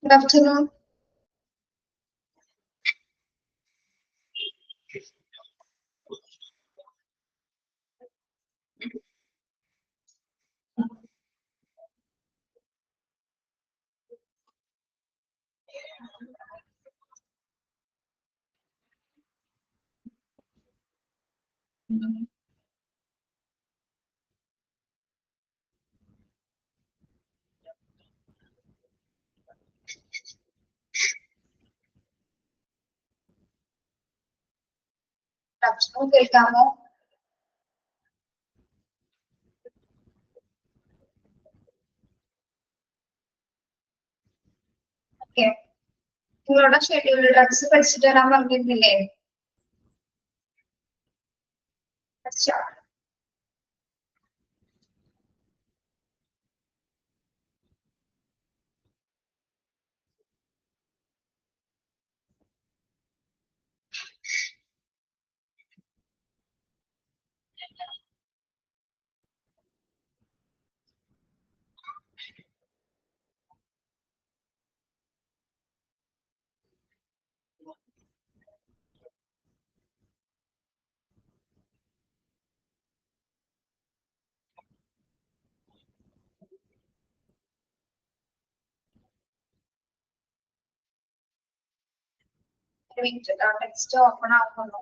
Good afternoon. Good afternoon. കേൾക്കാമോ? Okay. നിങ്ങളോട് schedule drugs പഠിച്ചിട്ട് വരാൻ പറഞ്ഞിരുന്നില്ലേ? പഠിച്ചോ? ടെക്സ്റ്റ് ഓപ്പൺ ആക്കുന്നു.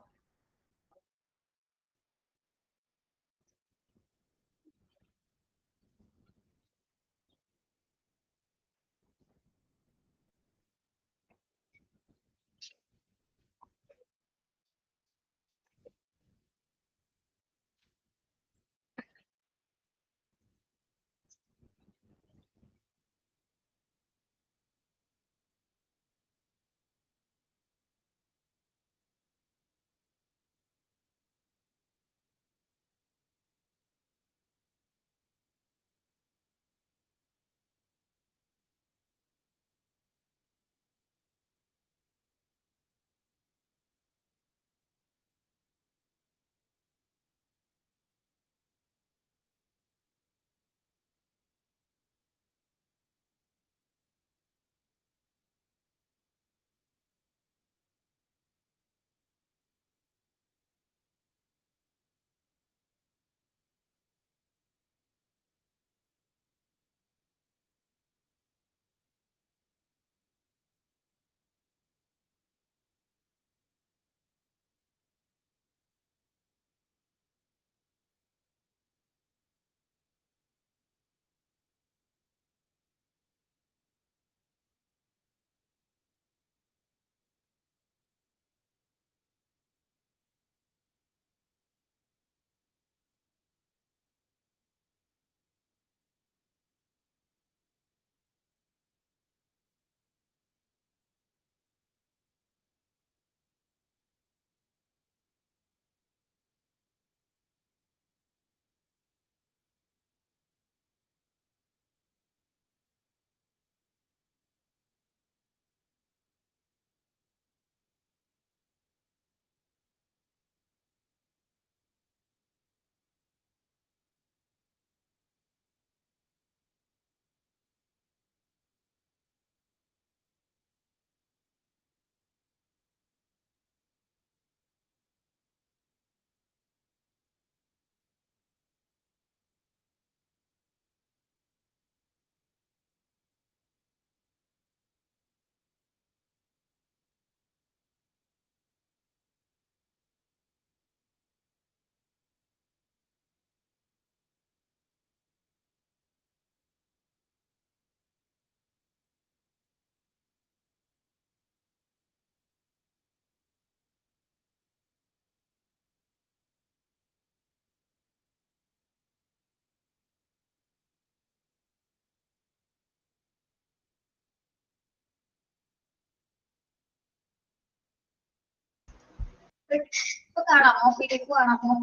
ഇപ്പൊ കാണാമോ? PDF കാണാമോ?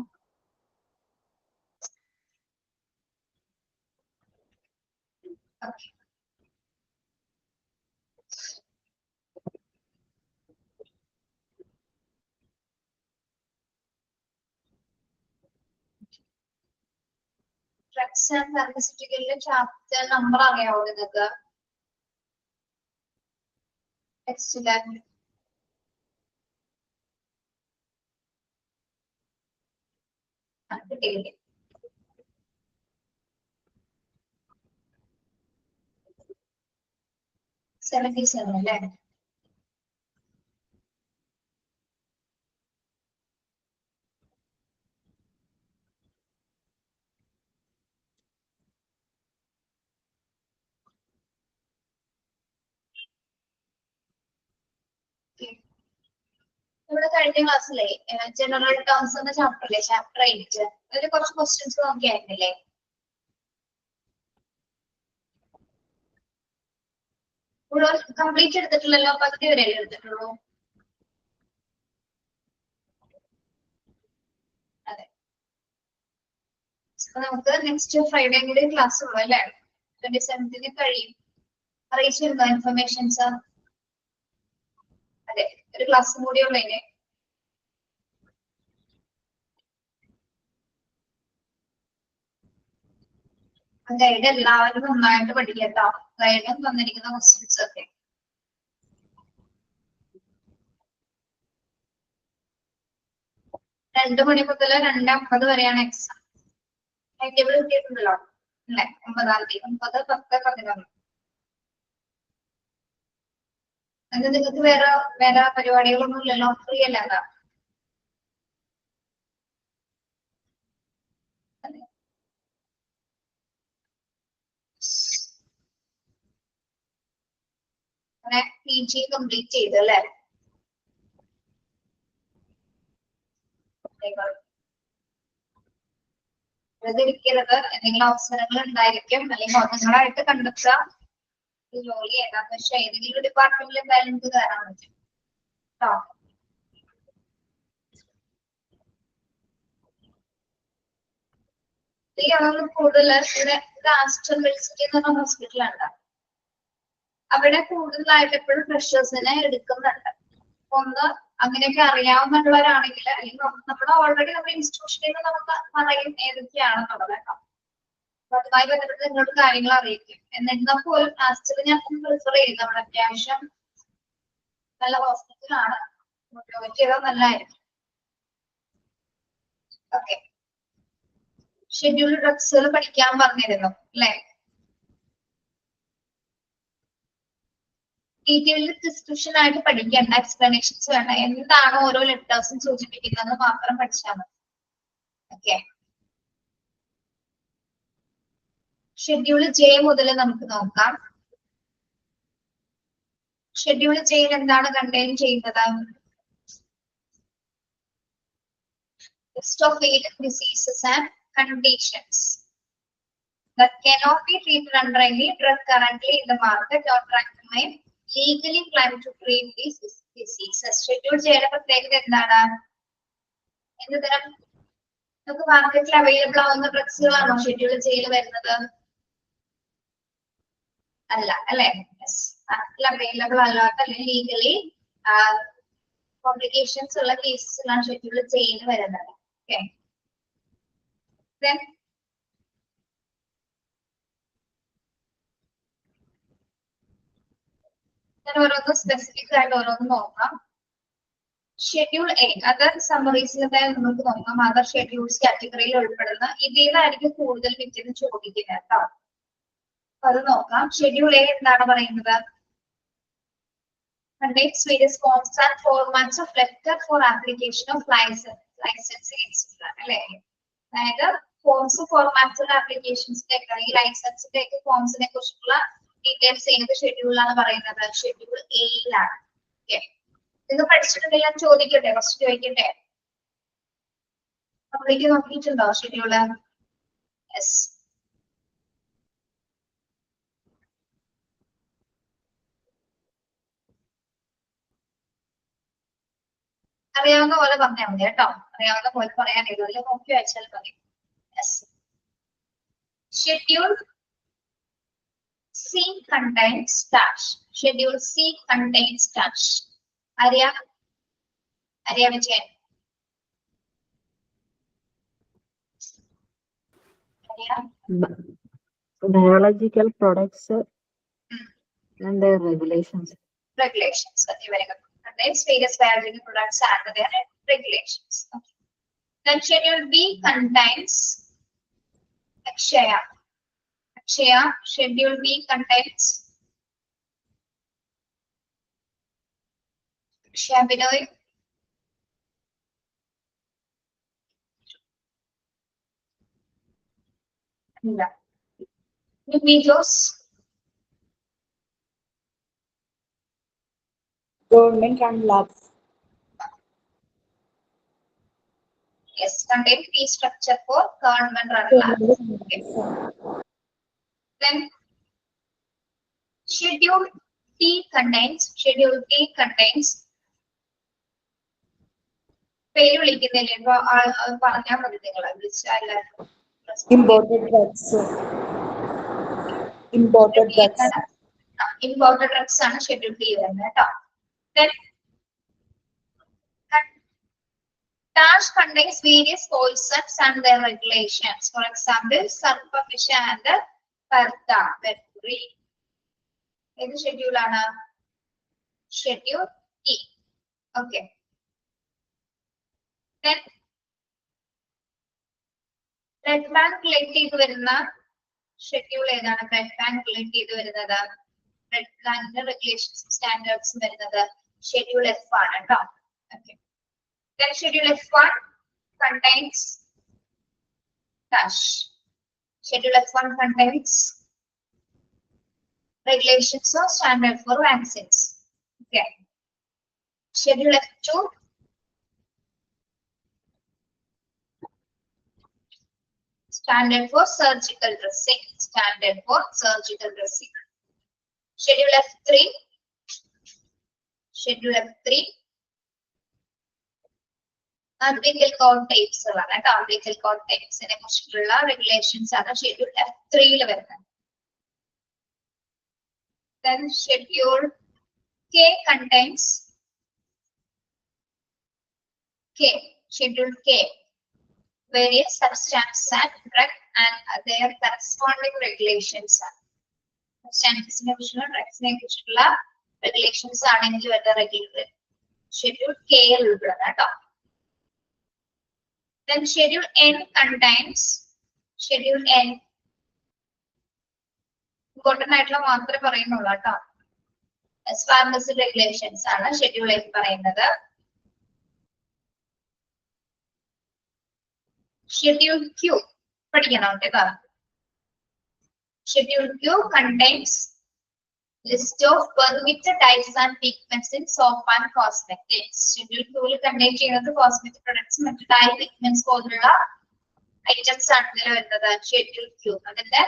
Okay. ഡ്രഗ്സ് ആൻഡ് ഫാർമസ്യൂട്ടിക്കലിന്റെ ചാപ്റ്റർ നമ്പർ അറിയാവോ നിങ്ങൾക്ക്? ടെക്സ്റ്റില് കിട്ടിയില്ലേ? 77 അല്ലേ? നമ്മുടെ കഴിഞ്ഞ ക്ലാസ്സിലെ ജനറൽ ടേംസ് എന്ന ചാപ്റ്ററിലെ ചാപ്റ്റർ 8 അതിൽ കുറച്ച് ക്വസ്റ്റ്യൻസ് നോക്കിയായിരുന്നില്ലേ? ഇവിടെ കംപ്ലീറ്റ് എടുത്തിട്ടില്ലല്ലോ, പകുതി വരെ എടുത്തിട്ടുള്ളൂ. അതെ, നമുക്ക് നെക്സ്റ്റ് ഫ്രൈഡേ കൂടി ക്ലാസ് ഉള്ളു അല്ലേ? 27 കഴിയും. അറിയിച്ചിരുന്നോ ഇൻഫർമേഷൻസ്? അതെ, ഒരു ക്ലാസ്സും കൂടി ഉള്ളതിന്. ഗൈഡ് എല്ലാവരും നന്നായിട്ട് പഠിക്കട്ടോ. ഗൈഡും തന്നിരിക്കുന്ന ക്വസ്റ്റ്യൻസ് ഒക്കെ. രണ്ടു മണി മുതൽ 2:50 വരെയാണ് എക്സാം. ടൈം ടേബിൾ കിട്ടിയിട്ടുണ്ടല്ലോ അല്ലെ? 9-ാം തീയതി 9, 10, 11. അത് നിങ്ങൾക്ക് വേറെ പരിപാടികളൊന്നും ഇല്ലല്ലോ? ഫ്രീ അല്ല അതാ? അങ്ങനെ PG കംപ്ലീറ്റ് ചെയ്തു അല്ലേ? വെറുതെയിരിക്കരുത്, എന്തെങ്കിലും അവസരങ്ങൾ ഉണ്ടായിരിക്കും, അല്ലെങ്കിൽ ഒന്നുങ്ങളായിട്ട് കണ്ടെത്തുക. ജോലി ഏതാന്ന് വെച്ചാൽ ഏതെങ്കിലും ഡിപ്പാർട്ട്മെന്റിൽ എന്തായാലും നിങ്ങൾക്ക് കയറാൻ പറ്റും കേട്ടോ. അതൊന്നും കൂടുതൽ ഇവിടെ ആസ്റ്റർ മെഡിസിറ്റി എന്ന് പറഞ്ഞ ഹോസ്പിറ്റലുണ്ട്. അവിടെ കൂടുതലായിട്ട് എപ്പോഴും ഫ്രഷേഴ്സിനെ എടുക്കുന്നുണ്ട്. ഒന്ന് അങ്ങനെയൊക്കെ അറിയാവുന്നവരാണെങ്കിൽ, അല്ലെങ്കിൽ നമ്മുടെ ഓൾറെഡി നമ്മുടെ ഇൻസ്റ്റിറ്റ്യൂഷനിൽ നിന്ന് നമുക്ക് പറയും ഏതൊക്കെയാണെന്നുള്ളത് കേട്ടോ. അപ്പൊ അതുമായി ബന്ധപ്പെട്ട് നിങ്ങളോട് കാര്യങ്ങൾ അറിയിക്കും. എന്നിരുന്നാൽ പോലും ആസ്റ്റർ ഞാൻ പ്രിഫർ ചെയ്യും. നമ്മുടെ അത്യാവശ്യം നല്ല ഹോസ്പിറ്റലാണ്, ജോയിൻ ചെയ്താൽ നല്ലതായിരിക്കും. ഓക്കെ, ഷെഡ്യൂൾഡ് ഡ്രഗ്സുകൾ പഠിക്കാൻ പറഞ്ഞിരുന്നു അല്ലെ? ഡീറ്റെയിൽഡ് ഡിസ്ക്രിപ്ഷൻ ആയിട്ട് പഠിക്കേണ്ട, എക്സ്പ്ലനേഷൻസ് വേണ്ട. എന്താണ് ഓരോ ലെറ്റേഴ്സും സൂചിപ്പിക്കുന്നത് മാത്രം പഠിച്ചാൽ മതി. ഓക്കെ, ഷെഡ്യൂൾ ജെ മുതൽ നമുക്ക് നോക്കാം. ഷെഡ്യൂൾ ജെയിൽ എന്താണ് കണ്ടെയ്ൻ ചെയ്യുന്നത്? List of fatal diseases and conditions that cannot be treated under any drug currently in the market or recommend legally claim to treat these diseases. Schedule ജെയുടെ പ്രത്യേകത എന്താണ്? എന്ത് തരം നമുക്ക് മാർക്കറ്റിൽ അവൈലബിൾ ആവുന്ന ഡ്രഗ്സുകളാണോ ഷെഡ്യൂൾ ജെയിൽ വരുന്നത്? അല്ല അല്ലെ? മാർക്കറ്റിൽ അവൈലബിൾ അല്ലാത്ത അല്ലെങ്കിൽ ലീഗലി കോംപ്ലിക്കേഷൻസ് ഉള്ള കേസസിലാണ് ഷെഡ്യൂൾ ജെയിൽ വരുന്നത്. ഓക്കെ, ഞാൻ ഓരോന്നും സ്പെസിഫിക് ആയിട്ട് ഓരോന്ന് നോക്കാം. ഷെഡ്യൂൾ എ അതർ സമ്മറീസിലതായി നമുക്ക് നോക്കാം. അതർ ഷെഡ്യൂൾസ് കാറ്റഗറിയിൽ ഉൾപ്പെടുന്ന ഇതിലായിരിക്കും കൂടുതൽ വിദ്യന്ന് ചോദിക്കുന്നത് കേട്ടോ. അത് നോക്കാം. ഷെഡ്യൂൾ എ എന്താണ് പറയുന്നത്? contains various forms and formats of letter for application of licensing etc. അല്ലെ? അതായത് ഫോംസ് ഫോർമാറ്റ്സ് ആപ്ലിക്കേഷൻസിന്റെ ഒക്കെ ഈ ലൈസൻസിന്റെ ഒക്കെ ഫോംസിനെ കുറിച്ചുള്ള ഡീറ്റെയിൽസ് ഏത് ഷെഡ്യൂളിലാണ് പറയുന്നത്? ഷെഡ്യൂൾ എയിലാണ്. ഓക്കെ, ഇത് പഠിച്ചിട്ടുണ്ടെങ്കിൽ ഞാൻ ചോദിക്കട്ടെ, ഫസ്റ്റ് ചോദിക്കട്ടെ, കംപ്ലീറ്റ് നോക്കിയിട്ടുണ്ടോ ഷെഡ്യൂള്? യെസ്, അറിയാവുന്ന പോലെ പറഞ്ഞാൽ മതി കേട്ടോ. അറിയാവുന്ന പോലെ പറയാൻ ഇതിൽ നോക്കി വായിച്ചാൽ മതി. Yes, schedule C contains dash. Schedule C contains dash. Arya Vijay. Biological products and their regulations. regulations. Contains various biological products and their regulations. Okay. Then Schedule B contains Akshaya. Akshaya, Schedule B contains Akshaya Binoy. Nucleus. Government run labs. Yes, contain fee structure for government run labs. Okay. Then Schedule T contains പേര് വിളിക്കുന്നില്ലേ ഇപ്പൊ പറഞ്ഞാൽ മതി നിങ്ങൾ വിളിച്ചാൽ Imported drugs. Imported drugs. Imported drugs ആണ് schedule T വരുന്നത് കേട്ടോ. Then Dash contains various poisons and their regulations. For example, Sarpafish and Perta, mercury. ഏത് ഷെഡ്യൂൾ ആണ്? Schedule E. Okay. Then blood bank collect ചെയ്ത് വരുന്ന ഷെഡ്യൂൾ ഏതാണ്? Blood bank collect ചെയ്ത് വരുന്നത് ബ്ലഡ് ബാങ്കിന്റെ റെഗുലേഷൻസ് സ്റ്റാൻഡേർഡ്സ് വരുന്നത് ഷെഡ്യൂൾ എഫ് ആണ് കേട്ടോ. Okay. Then Schedule F1 contains dash. Schedule F1 contains regulations or standard for vaccines. Okay. Schedule F2 standard for surgical dressing. Standard for surgical dressing. Schedule F3. Schedule F3. Article code types ആണ് കേട്ടോ. Article code types നെ കുറിച്ചുള്ള regulations ആണ് schedule F3 ൽ വരുന്നത്. Then Schedule K contains Schedule K various substances and drug and their corresponding regulations. Substances-നെ കുറിച്ചുള്ള drugs-നെ കുറിച്ചുള്ള regulations ആണെങ്കിൽ വരുന്ന ഷെഡ്യൂൾ K ൽ ഉൾപ്പെടുന്നത് കേട്ടോ. Then Schedule N contains Schedule N. Important ആയിട്ടുള്ള മാത്രമേ പറയുന്നുള്ളൂ കേട്ടോ. Pharmacy regulations ആണ് ഷെഡ്യൂൾ N പറയുന്നത്. Schedule Q പഠിക്കണം കേട്ടോ. Schedule Q contains list of permitted dyes and pigments in soap and cosmetics. Schedule Q will contain ചെയ്യുന്നത് cosmetic products മറ്റ് dye pigments പോലുള്ള items ആണ് ഇതിൽ വരുന്നത്. Schedule Q അതിന്റെ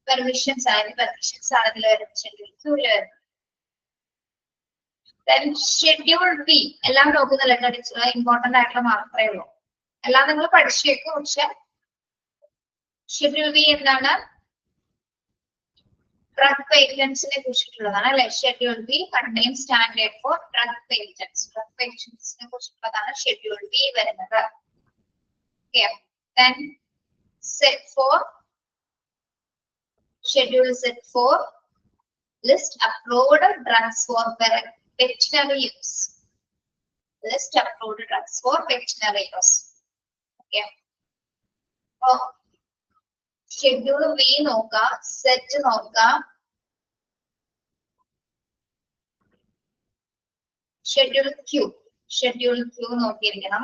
permissions ആണ് ഇതിൽ വരുന്നത് Schedule Q ൽ വരുന്നത്. Then Schedule B എല്ലാം നോക്കുന്ന ലെറ്റർ ഇമ്പോർട്ടന്റ് ആയിട്ടുള്ള മാത്രമേ ഉള്ളൂ. എല്ലാം നിങ്ങൾ പഠിച്ചേക്കും. പക്ഷെ Schedule B എന്താണ്? Drug patents നെ കുറിച്ചിട്ടുള്ളതാണ് അല്ലെ. Schedule B contain standard for drug patents. Drug പേറ്റന്റ്സിനെ കുറിച്ചിട്ടുള്ളതാണ് ഷെഡ്യൂൾ ബി വരുന്നത്. Then set for Schedule Z4 list approved drugs for veterinary use. List approved drugs for veterinary use. Okay. Oh. Schedule B നോക്കാം, set നോക്കാം. Schedule Q നോക്കിയിരിക്കണം.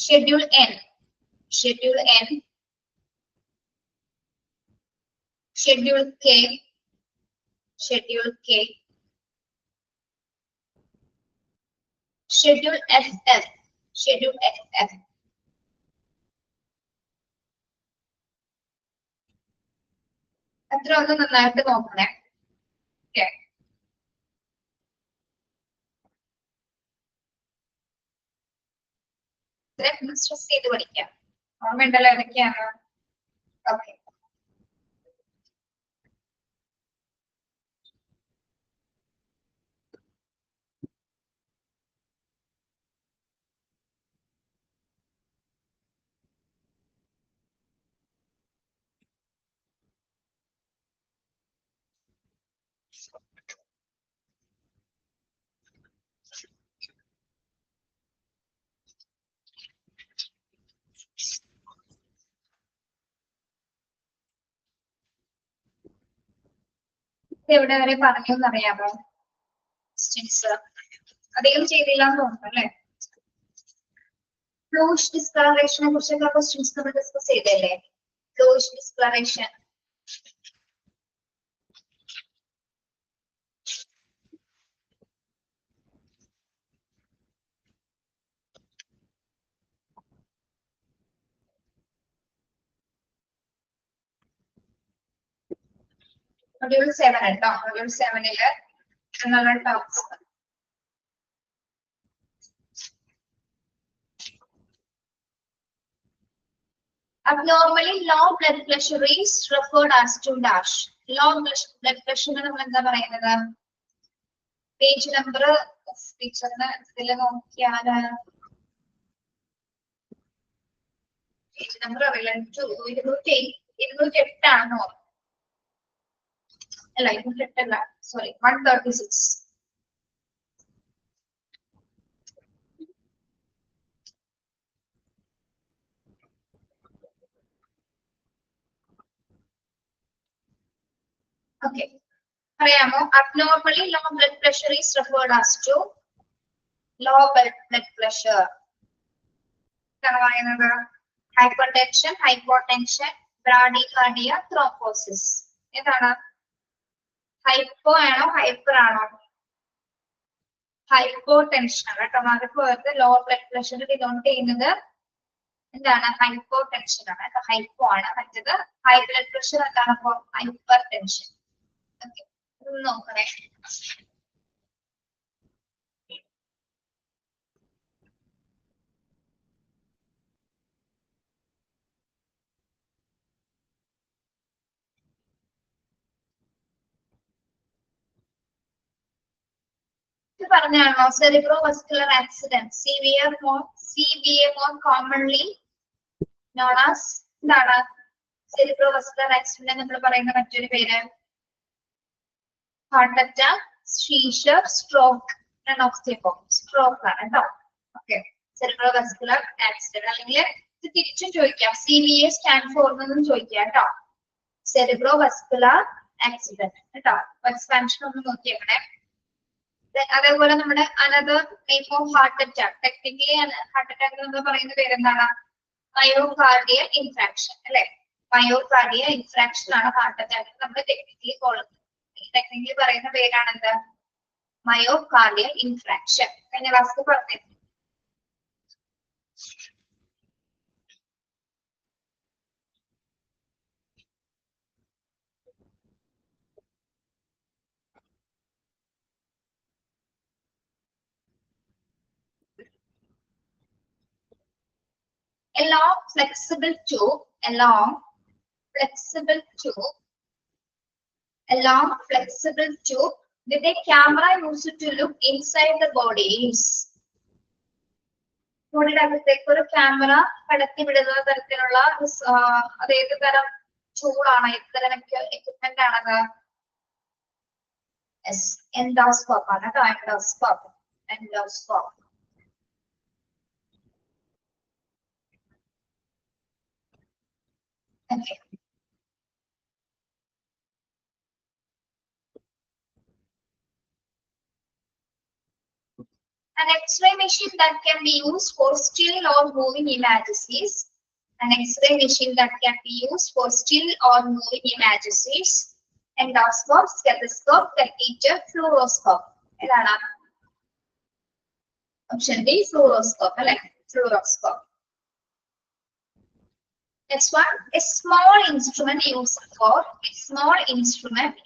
Schedule N schedule K schedule F അത്ര ഒന്ന് നന്നായിട്ട് നോക്കണേ. Stress ചെയ്ത് പഠിക്കാം. ഓർമ്മയുണ്ടല്ലോ ഏതൊക്കെയാണ്? ഓക്കെ. എവിടെ വരെ പറഞ്ഞു എന്നറിയാമോ? ക്വസ്റ്റ്യൻസ് അധികം ചെയ്തില്ല എന്ന് തോന്നുന്നു അല്ലെ? ഫ്ലൂയിഡ് ഡിസ്കളറേഷനെ കുറിച്ചുള്ള ക്വസ്റ്റ്യൻസ് നമ്മൾ ഡിസ്കസ് ചെയ്തല്ലേ? ഫ്ലൂയിഡ് ഡിസ്കളറേഷൻ മൊഡ്യൂൾ 7 കേട്ടോ. മൊഡ്യൂൾ 7 എന്നുള്ള tops abnormally low blood pressure is referred as to dash. Low blood pressure നമ്മൾ എന്താ പറയുന്നത്? പേജ് നമ്പർ ടീച്ചറിന് ഇതിൽ നോക്കിയാൽ പേജ് നമ്പർ അറിയില്ല. 208 ആണോ? അല്ല 208 അല്ല, സോറി 136. Okay. പറയാമോ? Abnormally low blood pressure is referred as to low blood pressure. എന്താണ് പറയുന്നത്? Hypertension, hypotension, bradycardia, thrombosis. ഏതാണ്? ഹൈപ്പോ ആണോ ഹൈപ്പർ ആണോ? ഹൈപ്പോടെൻഷൻ ആണ് കേട്ടോ. മാറിപ്പോയത് ലോ ബ്ലഡ് പ്രഷർ ഡിനോട്ട് ചെയ്യുന്നത് എന്താണ്? ഹൈപ്പോടെൻഷൻ ആണ് കേട്ടോ. ഹൈപ്പോ ആണ്. മറ്റേത് ഹൈ ബ്ലഡ് പ്രഷർ എന്താണ്? അപ്പോ ഹൈപ്പർ ടെൻഷൻ. ഓക്കെ, നോക്കണേ. പറഞ്ഞാണോ? cerebrovascular accident, CVA more commonly known as എന്താണ്? cerebrovascular accident നമ്മൾ പറയുന്ന മറ്റൊരു പേര് heart attack, seizure, stroke. Stroke ആണ് കേട്ടോ. Okay, cerebrovascular accident. അല്ലെങ്കിൽ ഇത് തിരിച്ചും ചോദിക്കാം. CVA സ്റ്റാൻഡ് ഫോർ എന്നും ചോദിക്കാം കേട്ടോ. cerebrovascular accident കേട്ടോ. എക്സ്പാൻഷൻ ഒന്ന് നോക്കിയേക്കണേ. അതേപോലെ നമ്മുടെ another type of heart attack, technically heart attack എന്ന് പറയുന്ന പേരെന്താണ്? മയോകാർഡിയൽ ഇൻഫ്രാക്ഷൻ അല്ലെ? മയോകാർഡിയൽ ഇൻഫ്രാക്ഷൻ ആണ് ഹാർട്ട് അറ്റാക്ക് നമ്മൾ ടെക്നിക്കലി പറയുന്ന പേരാണ് എന്ത്? Myocardial infraction. കഴിഞ്ഞ ക്ലാസ്സിൽ പറഞ്ഞിരുന്നു. A long flexible tube with a camera used to look inside the body is. ബോഡിയുടെ അകത്തേക്ക് ഒരു ക്യാമറ കടത്തി വിടുന്ന തരത്തിലുള്ള അത് ഏത് തരം ടൂളാണ്? ഏത് തരം എക്യുപ്മെന്റ് ആണത്? എൻഡോസ്കോപ്പ് ആണ് കേട്ടോ. Endoscope. Okay. An X-ray machine that can be used for still or moving images is endoscope, stethoscope, catheter, fluoroscope. ഏതാണ്? ഓപ്ഷൻ ബി fluoroscope അല്ലെ? Fluoroscope. Next one, a small instrument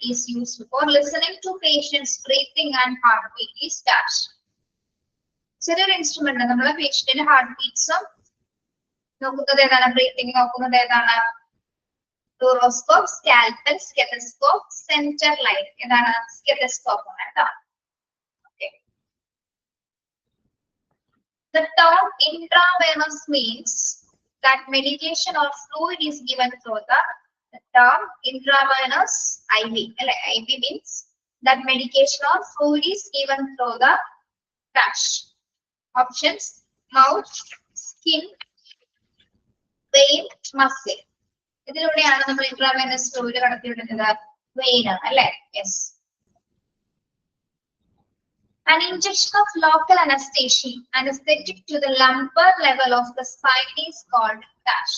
is used for listening to patients' breathing and heartbeat is dash. ചെറിയൊരു instrument നമ്മളെ പേഷ്യന്റിന്റെ heart ബീറ്റ്സും നോക്കുന്നത് ഏതാണ്? Breathing നോക്കുന്നത് ഏതാണ്? ഫ്ലൂറോസ്കോപ്പ്, scalpel, stethoscope, centre line. ഏതാണ്? Stethoscope ആണ് കേട്ടോ. Okay. The term intravenous means that medication or fluid is given through the term intravenous IV. IV means that medication or food is given through the trash? Options: mouth, skin, vein, muscle. ഇതിലൂടെയാണ് നമ്മൾ intravenous fluid കടത്തിവിടുന്നത്. Vein ആണ് അല്ലെ? Yes. An injection of local anesthetic to the lumbar level of the spine is called dash.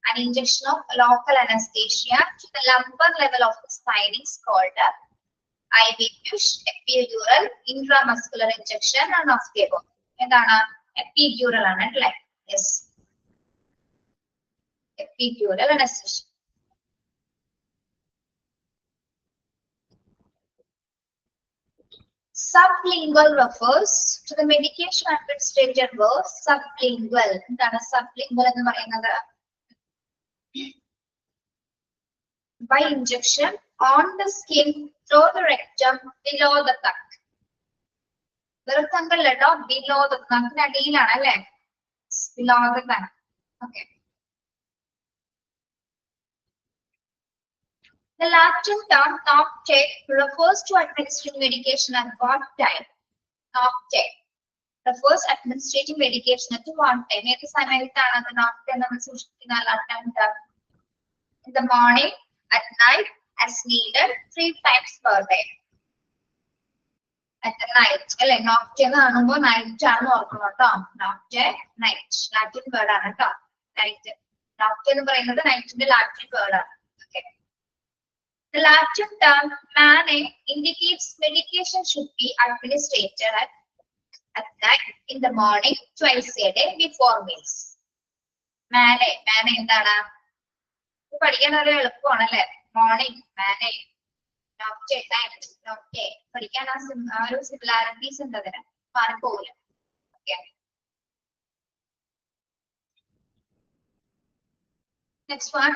An injection of local anesthesia to the lumbar level of the spine is called IV push, epidural, intramuscular injection, and of the above. എന്താണ്? Epidural ആണ് അല്ലേ? Yes. Epidural anesthesia. Sublingual refers to the medication administered verb sublingual. എന്താണ് sublingual എന്ന് പറയുന്നത്? By injection on the skin through the rectum below the tongue. വൃക്കങ്ങളിലോ below the tongue അടിയിലാണ് അല്ലേ? Below the tongue. Okay. The Latin term nocte refers to administering medication at what time? Nocte refers administrating medication at what time? ഏത് സമയത്താണ് അത് nocte നമ്മൾ സൂക്ഷിക്കുന്ന Latin term? In the morning, at night, as needed, 3 times per day. At the night, അല്ലെ? Nocte എന്ന് കാണുമ്പോൾ night ആണ് ഓർക്കണം കേട്ടോ. Nocte, night. Latin word ആണ് കേട്ടോ. Night. Nocte എന്ന് പറയുന്നത് നൈറ്റിന്റെ Latin word ആണ്. The Latin term mane indicates medication should be administered at night, in the morning, twice a day, before meals. Mane എന്താണ്? ഇത് പഠിക്കാൻ ഒരു എളുപ്പമാണല്ലേ? Morning mane, nocte night, nocte പഠിക്കാൻ ആ ഒരു സിമിലാരിറ്റീസ് ഉണ്ട് അതിന്, മാറിപ്പോകില്ല. Okay. Next one.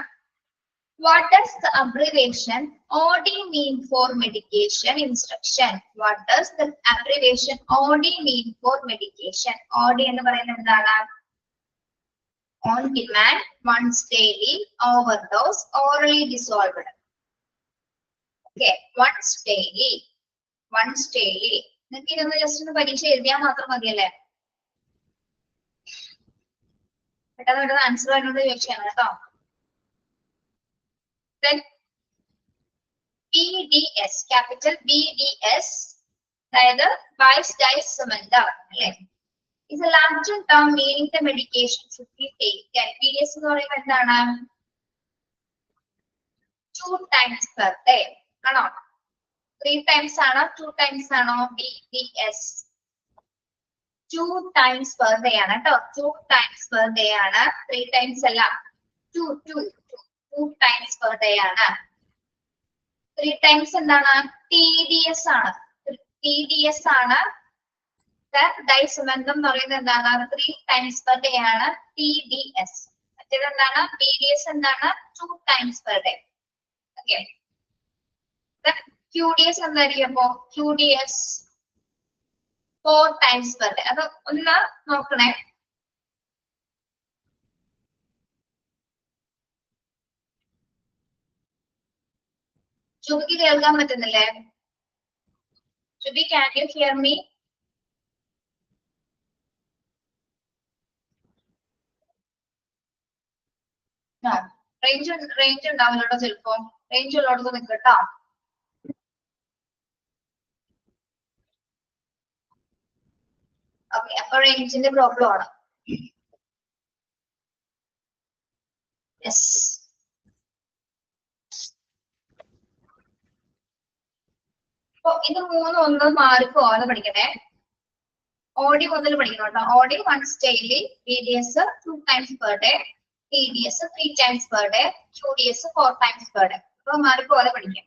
What does the abbreviation OD mean for medication instruction? What does the abbreviation OD mean for medication? OD എന്ന് പറയുന്നത് എന്താണ്? On demand, once daily, overdose, orally dissolved. Okay, once daily. നിങ്ങൾക്ക് ഇതൊന്ന് just ഒന്ന് പരീക്ഷ എഴുതിയാൽ മാത്രം മതിയല്ലേ? പെട്ടെന്ന് ആൻസർ അതിനോട് ചോദിച്ചാണ് കേട്ടോ. Then BDS, capital BDS, അതായത് Weiss diacetyl അല്ലേ? is a Latin term meaning the medication should be taken. BDS എന്ന് പറയുന്നത് എന്താണ്? 2 times per day ആണോ? 3 times ആണോ? 2 times ആണോ? BDS 2 times per day ആണ് കേട്ടോ. 2 times per day ആണ്. 3 times അല്ല. 2 times per day ആണ്. 3 times എന്താണ്? TDS ആണ്. TDS ആണ്. ഡൈസമെന്തം എന്ന് പറയുന്നത് എന്താണ്? 3 times per day ആണ്. TDS. മറ്റേത് എന്താണ്? BDS എന്താണ്? 2 times per day. Okay. QDS എന്തായിരിക്കും അപ്പോ? QDS 4 times per day. അത് ഒന്ന് നോക്കണേ. Shubhi കേൾക്കാൻ പറ്റുന്നില്ലേ? Shubhi, can you hear me? No. Range ഉണ്ടാവില്ലോ ചിലപ്പോ. Range ഉള്ളോടത്ത് നിൽക്കട്ടോ. Okay, അപ്പൊ റേഞ്ചിന്റെ പ്രോബ്ലം ആണ്. Yes. അപ്പൊ ഇത് മൂന്നും ഒന്ന് മാറിപ്പോവാതെ പഠിക്കണേ. OD മുതൽ പഠിക്കണം കേട്ടോ. OD once daily, BDS 2 times per day, TDS 3 times per day, QDS 4 times per day. അപ്പൊ മാറിപ്പോവാതെ പഠിക്കാം.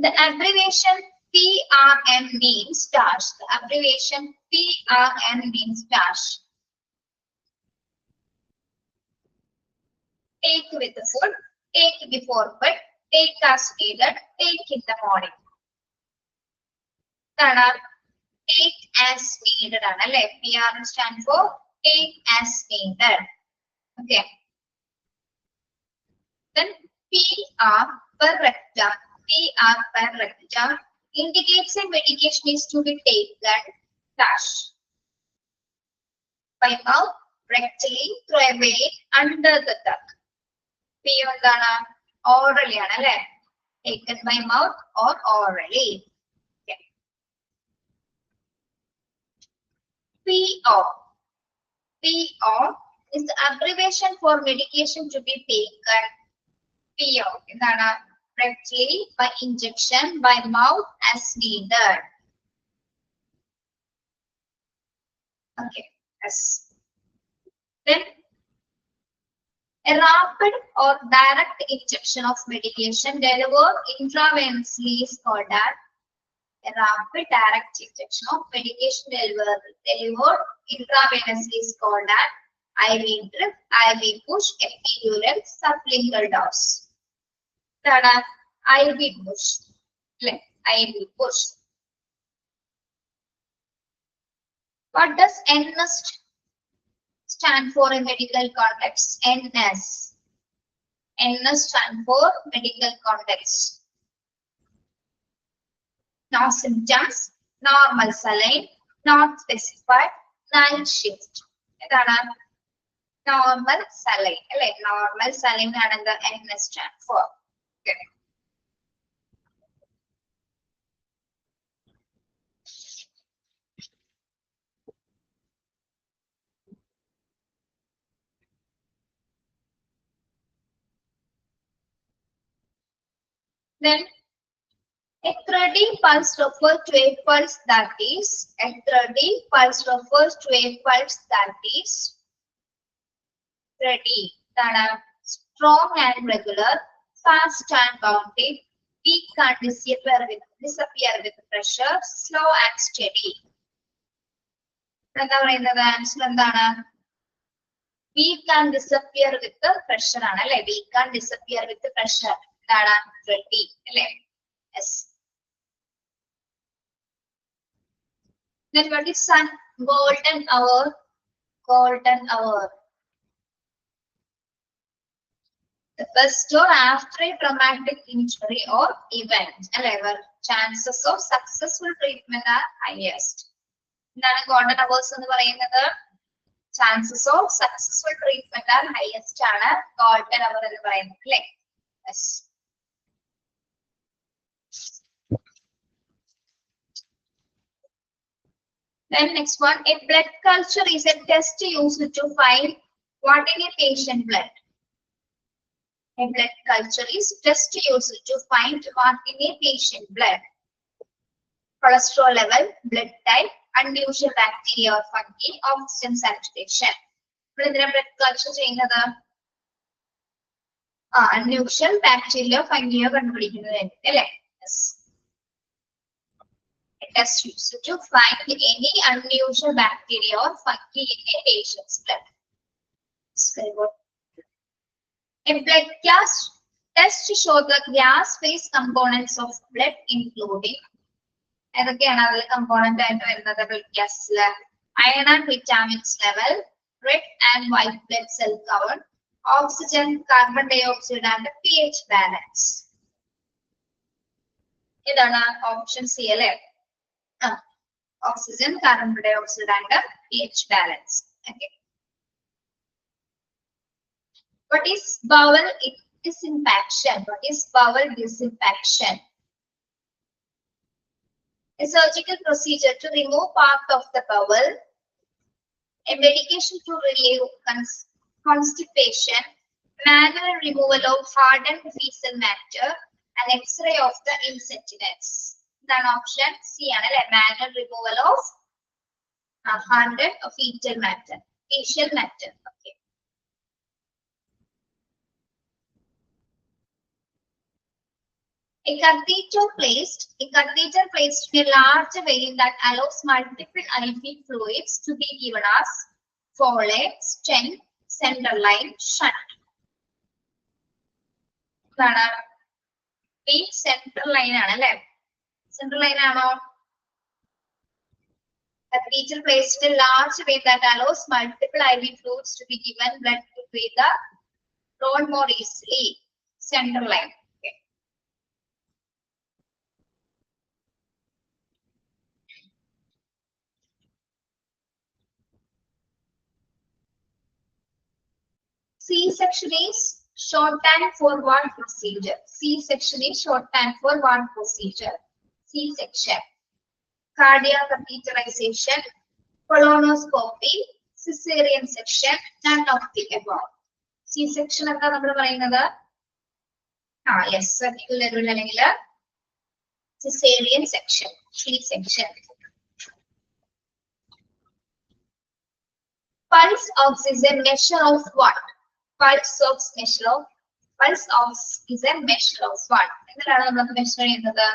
The abbreviation PRN means dash. The abbreviation PRN means dash. Take with the food, take before bed, take as needed, take in the morning. Take as needed ആണല്ലേ? PRN stand for take as needed. Okay. Then PR per rectum, PR per rectum indicates a medication is to be taken dash by mouth, rectally, through a vein, under the tongue. P എന്താണ് orally ആണ് അല്ലേ? Taken by mouth or orally. Okay. PO. PO is the abbreviation for medication to be taken. PO എന്താണ്? Rectally, by injection, by mouth as needed. Okay. Yes. Then a rapid or direct injection of medication delivered intravenously is called as a rapid direct injection of medication delivered intravenously is called as IV drip, IV push, epidural, sublingual dose. That is IV push. IV push. What does NS stand for in medical context? NS. NS stand for medical context. No symptoms, normal saline, not specified, night shift. That is normal saline. Normal saline is the NS stand for. Okay. Then a thready pulse refers to a pulse that is thready strong and regular, fast and bounding, weak and disappear with pressure, slow and steady. എന്താ പറയുന്നത്? Answer എന്താണ്? Weak and disappear with the pressure ആണ് അല്ലെ? Weak and disappear with the pressure. എന്താണ്? thready അല്ലെ? Yes. Then what is sun? Golden hour. Golden hour. The first or after a traumatic injury or event. Where chances of successful treatment are highest. എന്താണ് golden hours എന്ന് പറയുന്നത്? Chances of successful treatment are highest ആണ് golden hour എന്ന് പറയുന്നത് അല്ലേ? Yes. Then next one, a blood culture is a test used to find what in a patient blood. A blood culture is test used to find what in a patient blood. Cholesterol level, blood type, unusual bacteria or fungi, oxygen saturation. Blood culture ചെയ്യുന്നത് unusual bacteria or fungi കണ്ടുപിടിക്കുന്നത് അല്ലേ? Yes. Test used to find any unusual bacteria or fungi in a patient's blood. A blood gas test to show the gas phase components of blood, including component blood gas iron and vitamins level, red and white blood cell count, oxygen, carbon dioxide and pH balance. ഇതാണ് option C അല്ലേ? Oxygen, carbon dioxide and pH balance. Okay. What is bowel disinfection? What is bowel disinfection? A surgical procedure to remove part of the bowel, a medication to relieve constipation, manual removal of hardened fecal matter, an X-ray of the intestines. Then option C ആണ് അല്ലേ? Manual removal of hardened fecal matter. Okay. A catheter placed in a large vein that allows multiple IV fluids to be given as Foley, stent, central line, shunt. ഈ central line ആണ് അല്ലേ? Central line ആണോ? Catheter placed in a large vein that allows multiple IV fluids to be given blood to breathe the flow more easily. center line. Okay. C-section is shorthand for what procedure? C-section is shorthand for what procedure? C-section. Cardiac catheterization, colonoscopy, cesarean section, none of the above. C-section എന്താ നമ്മൾ പറയുന്നത്? Yes, cervical level അല്ലെങ്കിൽ cesarean section, C-section. Pulse ox is a measure of what? Pulse ox measure of is a measure of what? എന്താണ് നമ്മൾ measure ചെയ്യുന്നത്?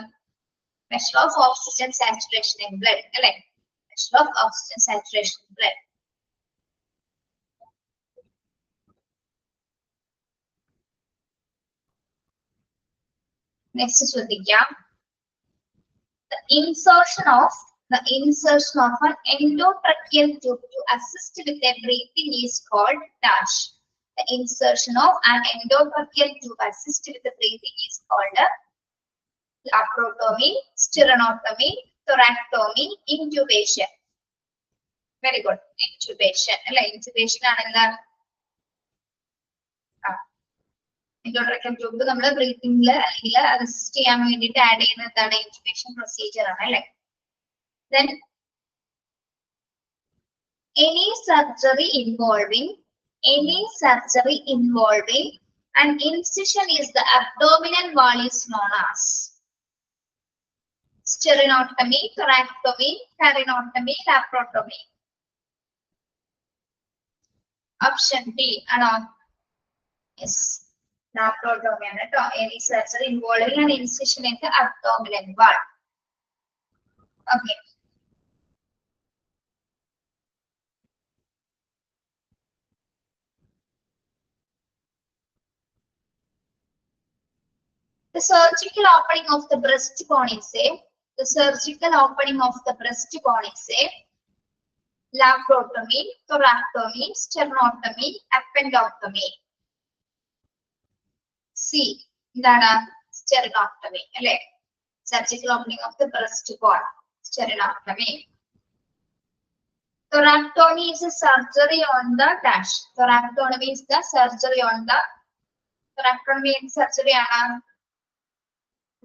Measure of oxygen saturation in blood, അല്ലേ? Measure of oxygen saturation in blood. Next ശ്രദ്ധിക്കാം. The insertion of an endotracheal tube to assist with the breathing is called dash. The insertion of an endotracheal tube assist with the breathing is called laparotomy, sternotomy, thoracotomy, intubation. Very good. Intubation. അല്ലെ intubation ആണെന്താ? endotracheal tube നമ്മൾ ബ്രീത്തിങ്ങിൽ അല്ലെങ്കിൽ assist ചെയ്യാൻ വേണ്ടിയിട്ട് add ചെയ്യുന്ന എന്താണ്? intubation procedure ആണ് അല്ലെ? Then any surgery involving an incision is the abdominal wall is known as sternotomy, thoracotomy, carinotomy, laparotomy. Option D ആണോ? Yes, laparotomy ആണ് കേട്ടോ. Any surgery involving an incision in the abdominal wall. Okay. The surgical opening of the breastbone is a laparotomy, thoracotomy, sternotomy, appendotomy. C. എന്താണ്? Sternotomy അല്ലേ? Surgical opening of the breastbone, sternotomy. Thoracotomy is a surgery on the dash. Thoracotomy is the surgery on the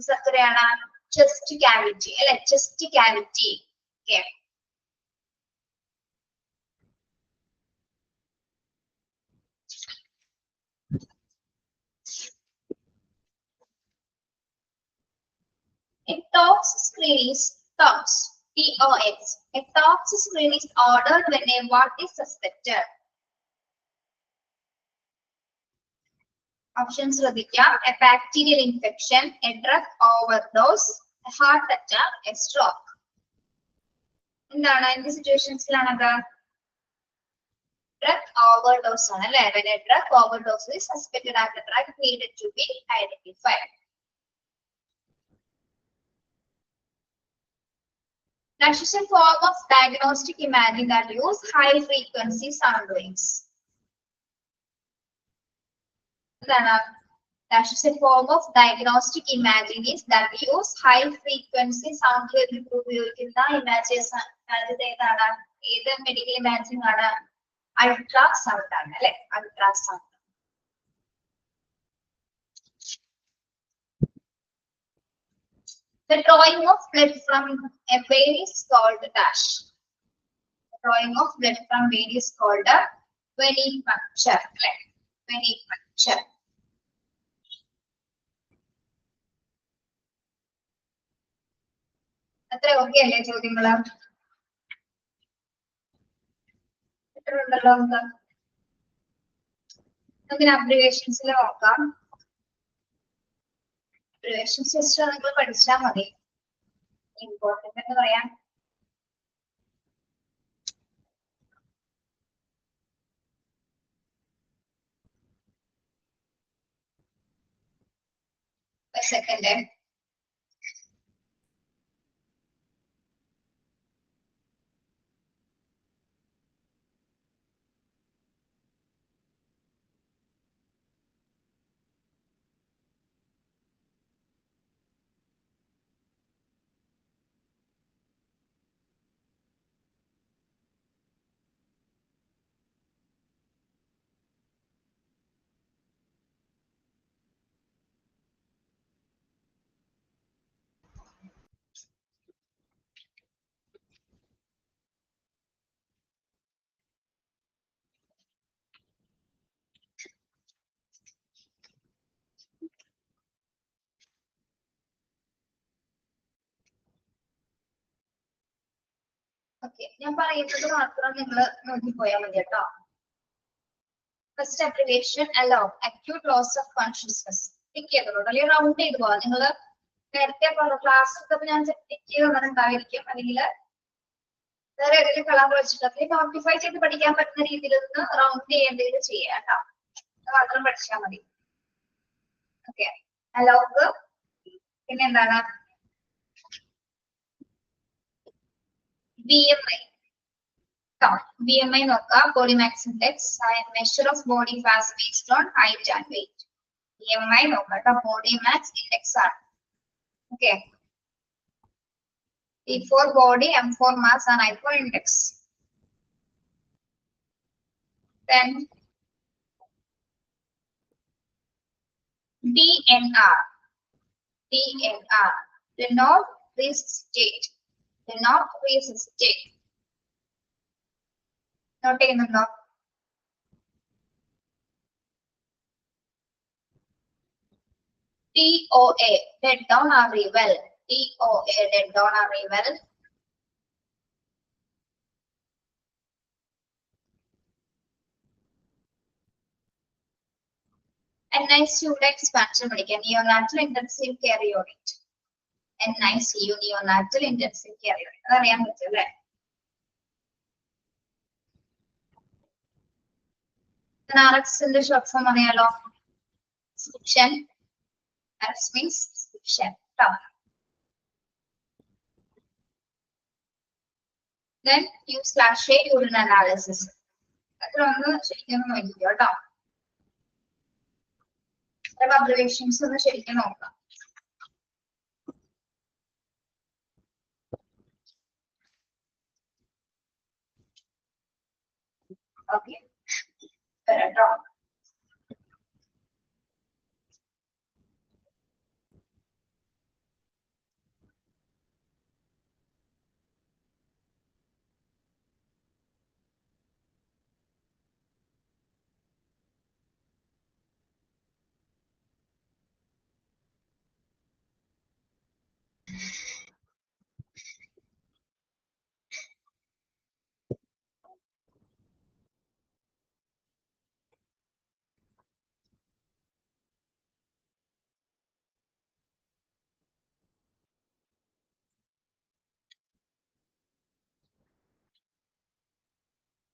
surgery ആണ് chest cavity അല്ലെ? Chest cavity. Okay. A tox screen is TOX. A tox screen is ordered when a what is suspected. Options ശ്രദ്ധിക്കാം. A bacterial infection, a drug overdose, a heart attack, a stroke. എന്താണ്? എന്ത് സിറ്റുവേഷൻസിലാണത്? Drug overdose ആണ് അല്ലേ? When a drug overdose is suspected and the drug needed to be identified. Dash is a form of diagnostic imaging that use high frequency sound waves. Dash is a form of diagnostic imaging is that use high frequency sound wave ഉപയോഗിക്കുന്ന images ഏതാണ്? ഏത് medical imaging ആണ്? Ultrasound ആണ് അല്ലെ? Ultrasound. The drawing of blood from a vein is called dash. The drawing of blood from vein is called a venipuncture. Venipuncture. അത്ര okay അല്ലേ ചോദ്യങ്ങള്? എത്ര ഉണ്ടല്ലോ നമുക്ക് അബ്രിവേഷൻസിൽ നോക്കാം. അബ്രിവേഷൻസ് ജസ്റ്റ് നിങ്ങൾ പഠിച്ചാൽ മതി. ഇമ്പോർട്ടന്റ് എന്ന് പറയാം. സെക്കൻഡ് ഓക്കെ, ഞാൻ പറയുന്നത് മാത്രം നിങ്ങൾ നോക്കിപ്പോയാൽ മതി കേട്ടോ. ഫസ്റ്റ് അബ്രിവേഷൻ അലോ, acute loss of consciousness. Tick ചെയ്തോളൂ അല്ലെങ്കിൽ റൗണ്ട് ചെയ്ത് പോവാം. നിങ്ങൾ നേരത്തെ ക്ലാസ് ഒക്കെ ഞാൻ ടിക്ക് ചെയ്ത് തന്നിട്ടുണ്ടായിരിക്കും, അല്ലെങ്കിൽ വേറെ ഏതെങ്കിലും കളർ വെച്ചിട്ട് അല്ലെങ്കിൽ നോട്ടിഫൈ ചെയ്ത് പഠിക്കാൻ പറ്റുന്ന രീതിയിൽ ഒന്ന് റൗണ്ട് ചെയ്യേണ്ടത് ചെയ്യാം കേട്ടോ. അത് മാത്രം പഠിച്ചാൽ മതി. ഓക്കെ, അലോക്ക് പിന്നെ എന്താണ് BMI. BMI നോക്കാം, body mass index, measure of body mass based on height and weight. BMI നോക്കാം കേട്ടോ, ബോഡി മാസ് ഇൻഡെക്സ് ആണ്. Okay, B for body, M for mass and I for index. Then DNR. DNR, denote risk state. Denote risk state. Note ചെയ്യുന്നുണ്ടോ? TOA, dead down or rebel. TOA, dead down or rebel. NICU expansion പഠിക്കാം, neonatal intensive care unit. NICU, neonatal intensive care unit. അതറിയാൻ പറ്റും അല്ലേ? RXന്റെ short form അറിയാലോ, സ്ക്രിപ്ഷൻ. RX means scription. Then U/A urine analysis. അത്ര ഒന്ന് ശരിക്കും നോക്കിക്കോ കേട്ടോ. അബ്രിവേഷൻസ് ഒന്ന് ശരിക്കും നോക്കാം. ഓക്കെ, കേട്ടോ.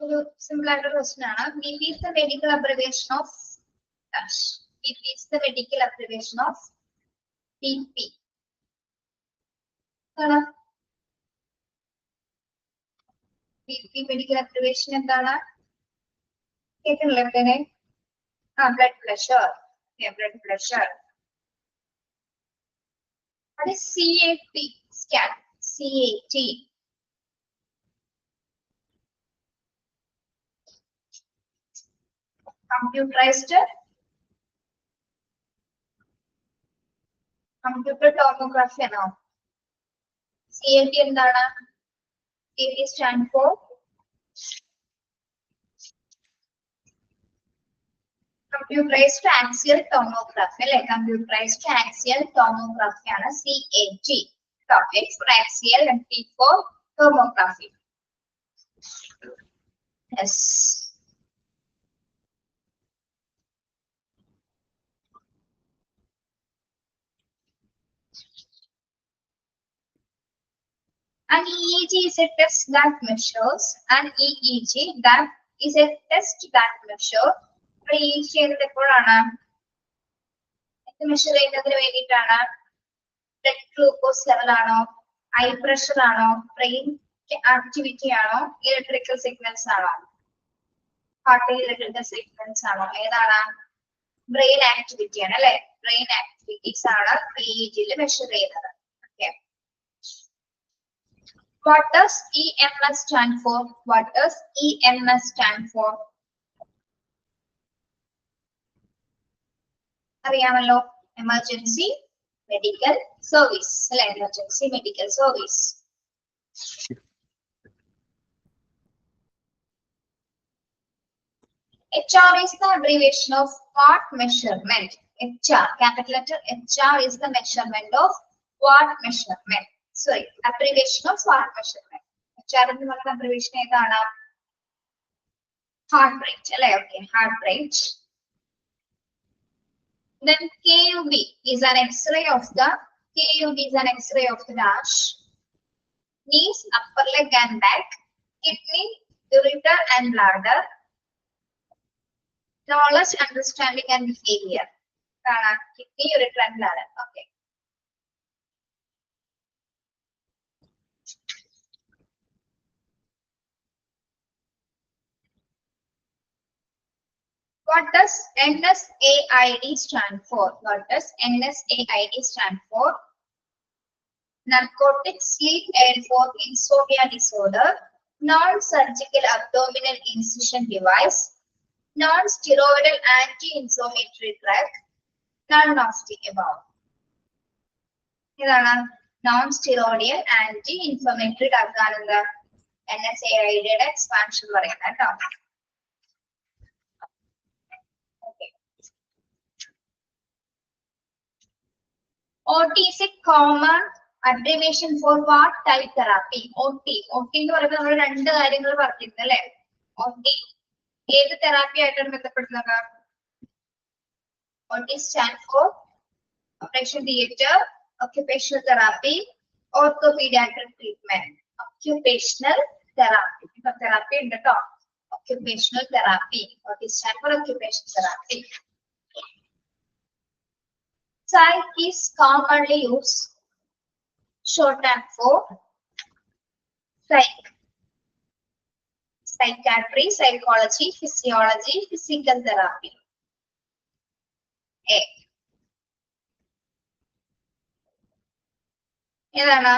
ഒരു സിമ്പിൾ ആയിട്ടുള്ള ക്വസ്റ്റ്യൻ ആണ്. BP is the medical abbreviation of dash. BP is the medical abbreviation of BP. BP medical abbreviation എന്താണ്? കേൾക്കുന്നില്ല എവിടെ? blood pressure. Yeah, blood pressure. What is CAT? Scan. CAT. Computerized computer tomography ആണോ? CAT എന്താണ്? CAT stand for computerized axial tomography അല്ലെ? Computerized axial tomography ആണ് CAT. X for axial and T for tomography. Yes. An EEG is a test that measures. An EEG that is a test that measures. EEG ചെയ്യുന്നത് എപ്പോഴാണ്? Measure ചെയ്യുന്നതിന് വേണ്ടിയിട്ടാണ്. Blood glucose level ആണോ, I pressure ആണോ, brain activity ആണോ, electrical signals ആണോ? ഹാർട്ടിൽ electrical signals ആണോ? ഏതാണ്? ബ്രെയിൻ ആക്ടിവിറ്റി ആണ് അല്ലെ? ബ്രെയിൻ ആക്ടിവിറ്റീസ് ആണ് EEG മെഷർ ചെയ്യുന്നത്. Okay, what does EMS stand for? What does EMS stand for? അറിയാമല്ലോ, എമർജൻസി മെഡിക്കൽ സർവീസ് അല്ലെ? Emergency medical service. HR is the abbreviation of what measurement? HR, capital letter HR is the measurement of what measurement? Sorry, abbreviation of what measurement? HR എന്ന് പറയുന്ന abbreviation ഏതാണ്? Heart rate അല്ലെ? Okay, heart rate. Then KUB is an X-ray of the dash, knees, upper leg and back, kidney, ureter and bladder, knowledge, understanding and behavior. Kidney, ureter and bladder. Okay. What does NSAID stand for? What does NSAID stand for? Narcotic sleep aid for insomnia disorder, non-surgical abdominal incision device, non-steroidal anti-inflammatory drug, none of the above. ഇതാണ് non-steroidal anti-inflammatory drug ആണെന്ത് NSAID യുടെ expansion പറയുന്നത് കേട്ടോ. OT is a common abbreviation for what type therapy? OT എന്ന് പറയുമ്പോൾ നമ്മൾ രണ്ട് കാര്യങ്ങൾ പറഞ്ഞിരുന്നു അല്ലെ? OT ഏത് തെറാപ്പി ആയിട്ടാണ് ബന്ധപ്പെടുന്നത്? OT stand for operation theater, occupational therapy, orthopediatric treatment. Occupational therapy. ഇപ്പൊ തെറാപ്പി ഉണ്ട് കേട്ടോ. Occupational therapy. OT stand for occupational therapy. Psych is commonly used shorthand for psych. Psychiatry, psychology, physiology, physical therapy. A. ഏതാണ്?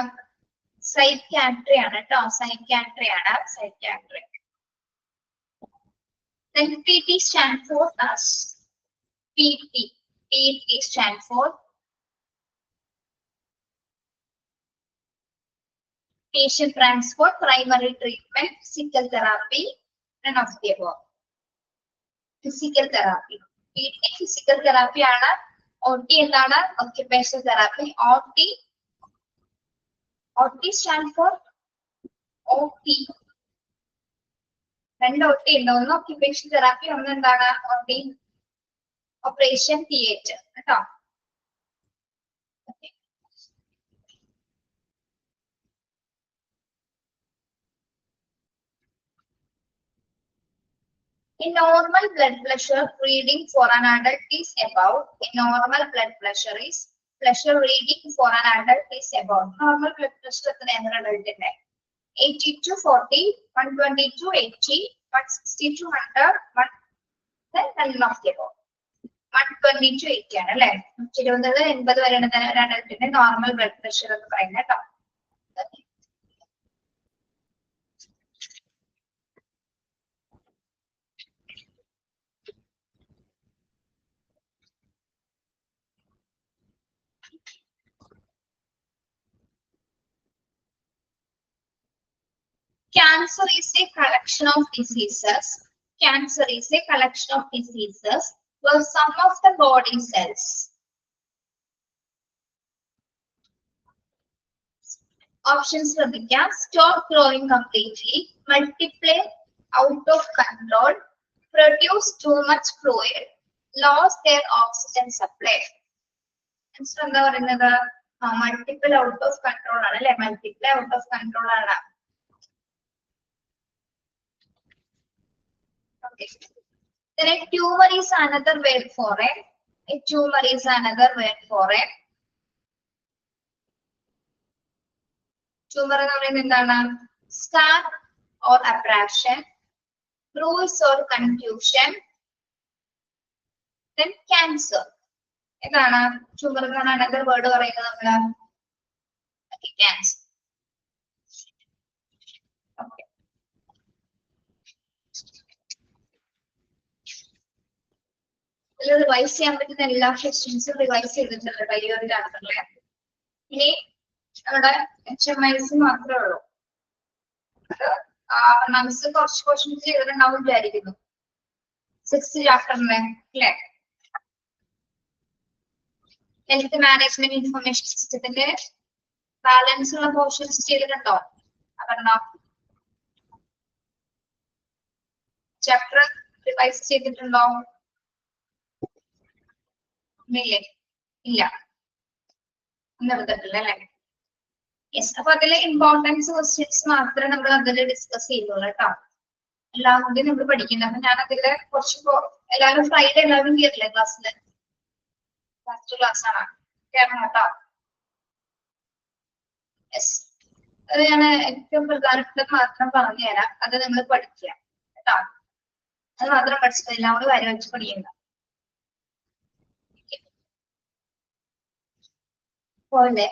Psychiatry ആണ് കേട്ടോ. Psychiatry ആണ്. Psychiatry. Then PT stand for us. PT stand for patient transport, primary treatment, physical therapy, none of the above. Physical therapy. PT physical therapy ആണ്. OT എന്താണ്? Occupational therapy. OT stand for OT. രണ്ട് OT ഉണ്ട്. ഒന്ന് occupational therapy, ഒന്ന് എന്താണ്? OT. Operation theater. കേട്ടോ. A normal blood pressure reading for an adult is about. A normal blood pressure reading for an adult is about. Normal blood pressure എത്രയാണ് adultന്റെ? 80 to 40, 120 to 80, 160 to 100, then none of the above. 120 to 80 ആണ് അല്ലെ? 120 വരെയാണ് ഒരു അഡൽട്ടിന്റെ normal blood pressure എന്ന് പറയുന്നത് കേട്ടോ. Cancer is a collection of diseases. Cancer is a collection of diseases where some of the body cells options ശ്രദ്ധിക്കാം. Stop growing completely, multiply out of control, produce too much fluid, lost their oxygen supply. എന്താ പറയുന്നത്? Multiple out of control ആണ് അല്ലെ? Multiply out of control ആണ്. Okay. Then a tumor is another word for it. A tumor is another word for it. Tumor എന്ന് പറയുന്നത് എന്താണ്? Scar or abrasion, bruise or contusion. Then cancer. എന്താണ്? Tumor എന്നാണ് another word പറയുന്നത് നമ്മള്. Okay, cancer. Okay. Revise ചെയ്യാൻ പറ്റുന്ന എല്ലാ ക്വസ്റ്റ്യൻസും റിവൈസ് ചെയ്തിട്ടുണ്ട് ഈ ഒരു ചാപ്റ്ററില്. ഇനി നമ്മുടെ HMIs മാത്രമേ ഉള്ളൂ. നമുക്ക് കുറച്ച് ക്വസ്റ്റ്യൻസ് ചെയ്തിട്ടുണ്ടാവും വിചാരിക്കുന്നു 6th ചാപ്റ്ററിന് അല്ലെ? ഹെൽത്ത് മാനേജ്മെന്റ് ഇൻഫർമേഷൻ സിസ്റ്റത്തിന്റെ ബാലൻസ് ഉള്ള പോർഷൻസ് ചെയ്തിട്ടുണ്ടോ? പറഞ്ഞോ. ചാപ്റ്റർ റിവൈസ് ചെയ്തിട്ടുണ്ടോ? ഇല്ലേ? ഇല്ല, ഒന്നും എടുത്തിട്ടില്ല അല്ലെ? യെസ്. അപ്പൊ അതിലെ ഇമ്പോർട്ടൻസ് ക്വസ്റ്റ്യൻസ് മാത്രമേ നമ്മൾ അതിൽ ഡിസ്കസ് ചെയ്യുള്ളൂ കേട്ടോ. എല്ലാം കൂടി നമ്മൾ പഠിക്കുന്നത്. അപ്പൊ ഞാൻ അതില് കുറച്ച് എല്ലാവരും ഫ്രൈഡേ എല്ലാവരും കയറില്ലേ ക്ലാസ്സില്? ഫസ്റ്റ് ക്ലാസ് ആണ്, കയറണം കേട്ടോ. യെസ്. അത് ഞാൻ ഏറ്റവും പ്രധാനപ്പെട്ടത് മാത്രം പറഞ്ഞു തരാം. അത് നിങ്ങൾ പഠിക്കുക കേട്ടോ. അത് മാത്രം പഠിച്ചിട്ട് എല്ലാം കൂടി വരെ വെച്ച് പഠിക്കണ്ട. പോലെ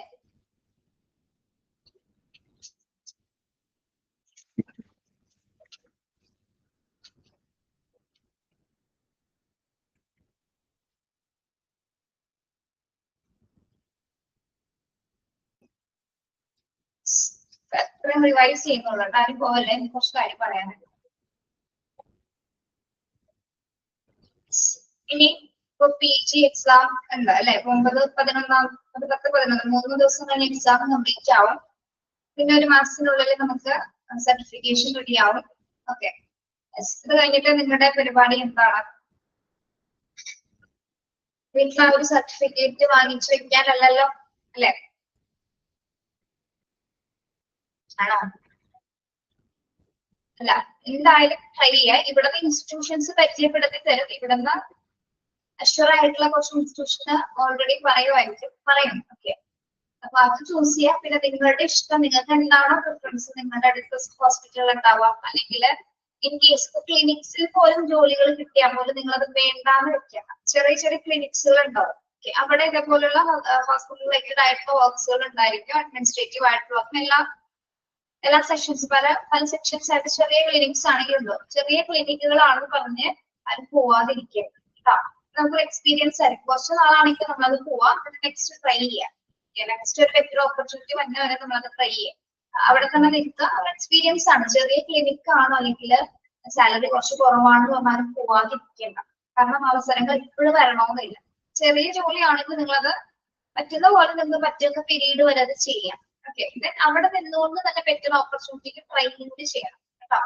എത്രയും റിവൈസ് ചെയ്യുന്നുള്ളൂ. ആരും പോലെ കുറച്ച് കാര്യം പറയാനുണ്ട്. ഇനി ഇപ്പൊ PG എക്സാം ഉണ്ട് അല്ലെ? 9, 11, 10, 11 3 ദിവസം കഴിഞ്ഞ് എക്സാം കംപ്ലീറ്റ് ആവും. പിന്നെ ഒരു മാസത്തിനുള്ളിൽ നമുക്ക് സർട്ടിഫിക്കേഷൻ റെഡി ആവും. ഓക്കെ. ഇത് കഴിഞ്ഞിട്ട് നിങ്ങളുടെ പരിപാടി എന്താണ്? വീട്ടിൽ ഒരു സർട്ടിഫിക്കറ്റ് വാങ്ങിച്ചു വെക്കാനല്ലല്ലോ അല്ലെ? ആണോ? അല്ല, എന്തായാലും ട്രൈ ചെയ്യുക. ഇവിടുന്ന് ഇൻസ്റ്റിറ്റ്യൂഷൻസ് പരിചയപ്പെടുത്തി തരും. ഇവിടുന്ന് അഷ്വർ ആയിട്ടുള്ള കുറച്ച് ഇൻസ്റ്റിറ്റ്യൂഷന് ഓൾറെഡി പറയും. ഓക്കെ. അപ്പൊ അത് ചൂസ് ചെയ്യാം. പിന്നെ നിങ്ങളുടെ ഇഷ്ടം, നിങ്ങൾക്ക് എന്താണോ പ്രിഫറൻസ്, നിങ്ങളുടെ അടുത്ത ഹോസ്പിറ്റലിൽ ഉണ്ടാവാം, അല്ലെങ്കിൽ ഇൻ കേസ് ക്ലിനിക്സിൽ പോലും ജോലികൾ കിട്ടിയാൽ പോലും നിങ്ങൾ അത് വേണ്ടാന്ന് വെക്കാം. ചെറിയ ചെറിയ ക്ലിനിക്സുകൾ ഉണ്ടാവും. അവിടെ ഇതേപോലുള്ള ഹോസ്പിറ്റൽ റിലേറ്റഡ് ആയിട്ടുള്ള വർക്ക്സുകൾ ഉണ്ടായിരിക്കും. അഡ്മിനിസ്ട്രേറ്റീവ് ആയിട്ടുള്ള എല്ലാ സെക്ഷൻസ് പല സെക്ഷൻസ് ആയിട്ട് ചെറിയ ക്ലിനിക്സ് ആണെങ്കിലും ചെറിയ ക്ലിനിക്കുകളാണെന്ന് പറഞ്ഞ് അത് പോവാതിരിക്കുക കേട്ടോ. നമുക്ക് എക്സ്പീരിയൻസ് ആയിരിക്കും. കുറച്ച് നാളാണെങ്കിൽ നമ്മളത് പോവാം. നെക്സ്റ്റ് ട്രൈ ചെയ്യാം. നെക്സ്റ്റ് ഒരു ബെറ്റർ ഓപ്പർച്യൂണിറ്റി വന്ന വരെ നമ്മളത് ട്രൈ ചെയ്യാം. അവിടെ തന്നെ നിൽക്കുക. എക്സ്പീരിയൻസ് ആണ്. ചെറിയ ക്ലിനിക് ആണോ അല്ലെങ്കിൽ സാലറി കുറച്ച് കുറവാണെന്ന് പറഞ്ഞാലും പോവാതിരിക്കേണ്ട. കാരണം അവസരങ്ങൾ ഇപ്പോഴും വരണമെന്നില്ല. ചെറിയ ജോലിയാണെങ്കിൽ നിങ്ങളത് പറ്റുന്ന പോലെ നിന്ന് പറ്റുന്ന പീരീഡ് വരെ അത് ചെയ്യാം. ഓക്കെ. അവിടെ നിന്നുകൊണ്ട് തന്നെ ബെറ്റർ ഓപ്പർച്യൂണിറ്റിക്ക് ട്രൈ ചെയ്യണം കേട്ടോ.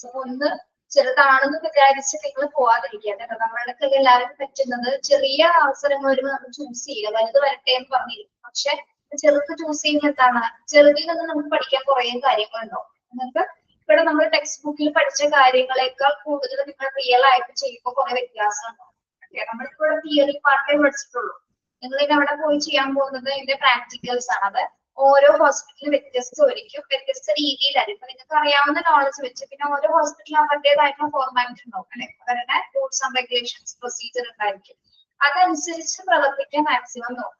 സോ ഒന്ന് ചെറുതാണെന്ന് വിചാരിച്ച് നിങ്ങൾ പോവാതിരിക്കുക. നമ്മൾക്ക് എല്ലാവരും പറ്റുന്നത് ചെറിയ അവസരങ്ങൾ വരുമ്പോൾ നമ്മൾ ചൂസ് ചെയ്യുക. വലുത് വരട്ടെ എന്ന് പറഞ്ഞിരിക്കും. പക്ഷെ ചെറുത് ചൂസ് ചെയ്യുന്നത് എന്താണ്? ചെറുതിൽ നിന്ന് നമുക്ക് പഠിക്കാൻ കുറെ കാര്യങ്ങളുണ്ടോ. നിങ്ങൾക്ക് ഇവിടെ നമ്മൾ ടെക്സ്റ്റ് ബുക്കിൽ പഠിച്ച കാര്യങ്ങളെക്കാൾ കൂടുതൽ നിങ്ങൾ റിയൽ ആയിട്ട് ചെയ്യുമ്പോൾ കുറെ വ്യത്യാസമുണ്ടോ. ഓക്കെ. നമ്മളിപ്പോ ഇവിടെ തിയറി പാർട്ടേ പഠിച്ചിട്ടുള്ളൂ. നിങ്ങൾ ഇനി അവിടെ പോയി ചെയ്യാൻ പോകുന്നത് ഇതിന്റെ പ്രാക്ടിക്കൽസ് ആണ്. അത് ഓരോ ഹോസ്പിറ്റലും വ്യത്യസ്തമായിരിക്കും. വ്യത്യസ്ത രീതിയിലായിരിക്കും. നിങ്ങൾക്ക് അറിയാവുന്ന നോളജ് വെച്ച് പിന്നെ ഓരോ ഹോസ്പിറ്റലും അവരുടേതായിട്ടുള്ള ഫോർമാറ്റ് ഉണ്ടാവും അല്ലെ? അവരുടെ റൂൾസ് ആൻഡ് റെഗുലേഷൻസ് പ്രൊസീജിയർ ഉണ്ടായിരിക്കും. അതനുസരിച്ച് പ്രവർത്തിക്കാൻ മാക്സിമം നോക്കും.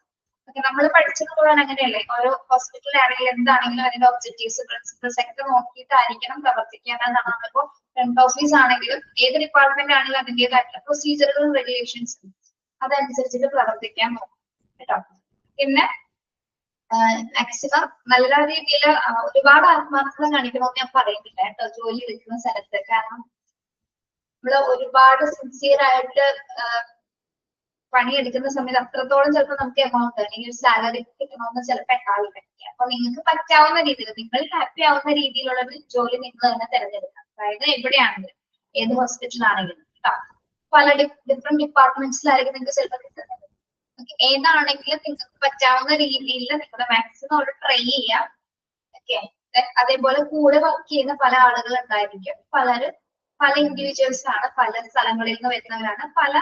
ഓക്കെ. നമ്മൾ പഠിച്ചത് മുഴുവൻ അങ്ങനെയല്ലേ? ഓരോ ഹോസ്പിറ്റലാണെങ്കിലും എന്താണെങ്കിലും അതിന്റെ ഒബ്ജക്റ്റീവ്സ് പ്രിൻസിപ്പിൾസ് ഒക്കെ നോക്കിയിട്ടായിരിക്കണം പ്രവർത്തിക്കാൻ. എന്നാണ് നമ്മളിപ്പോ ഫ്രണ്ട് ഓഫീസ് ആണെങ്കിലും ഏത് ഡിപ്പാർട്ട്മെന്റ് ആണെങ്കിലും അതിന്റേതായിട്ടുള്ള പ്രൊസീജിയറുകളും റെഗുലേഷൻസും അതനുസരിച്ചിട്ട് പ്രവർത്തിക്കാൻ നോക്കും കേട്ടോ. പിന്നെ മാക്സിമം നല്ല രീതിയിൽ ഒരുപാട് ആത്മാർത്ഥത കാണിക്കണമെന്ന് ഞാൻ പറയുന്നില്ല കേട്ടോ ജോലി എടുക്കുന്ന സ്ഥലത്ത്. കാരണം നമ്മള് ഒരുപാട് സിൻസിയർ ആയിട്ട് പണിയെടുക്കുന്ന സമയത്ത് അത്രത്തോളം ചിലപ്പോൾ നമുക്ക് എമൗണ്ട് അല്ലെങ്കിൽ സാലറി കിട്ടണമെന്ന് ചിലപ്പോൾ ഉണ്ടാവില്ല. അപ്പൊ നിങ്ങൾക്ക് പറ്റാവുന്ന രീതിയിൽ നിങ്ങൾ ഹാപ്പി ആവുന്ന രീതിയിലുള്ള ഒരു ജോലി നിങ്ങൾ തന്നെ തിരഞ്ഞെടുക്കാം. അതായത് എവിടെയാണെങ്കിലും ഏത് ഹോസ്പിറ്റലാണെങ്കിലും കേട്ടോ. പല ഡിഫറെന്റ് ഡിപ്പാർട്ട്മെന്റ്സിലായിരിക്കും നിങ്ങൾക്ക് ചിലപ്പോൾ കിട്ടുന്നത്. ഏതാണെങ്കിലും നിങ്ങൾക്ക് പറ്റാവുന്ന രീതിയിൽ നിങ്ങളുടെ മാക്സിമം അവിടെ ട്രൈ ചെയ്യാം. ഓക്കെ. അതേപോലെ കൂടെ വർക്ക് ചെയ്യുന്ന പല ആളുകൾ ഉണ്ടായിരിക്കും. പല ഇൻഡിവിജ്വൽസ് ആണ്. പല സ്ഥലങ്ങളിൽ നിന്ന് വരുന്നവരാണ്. പല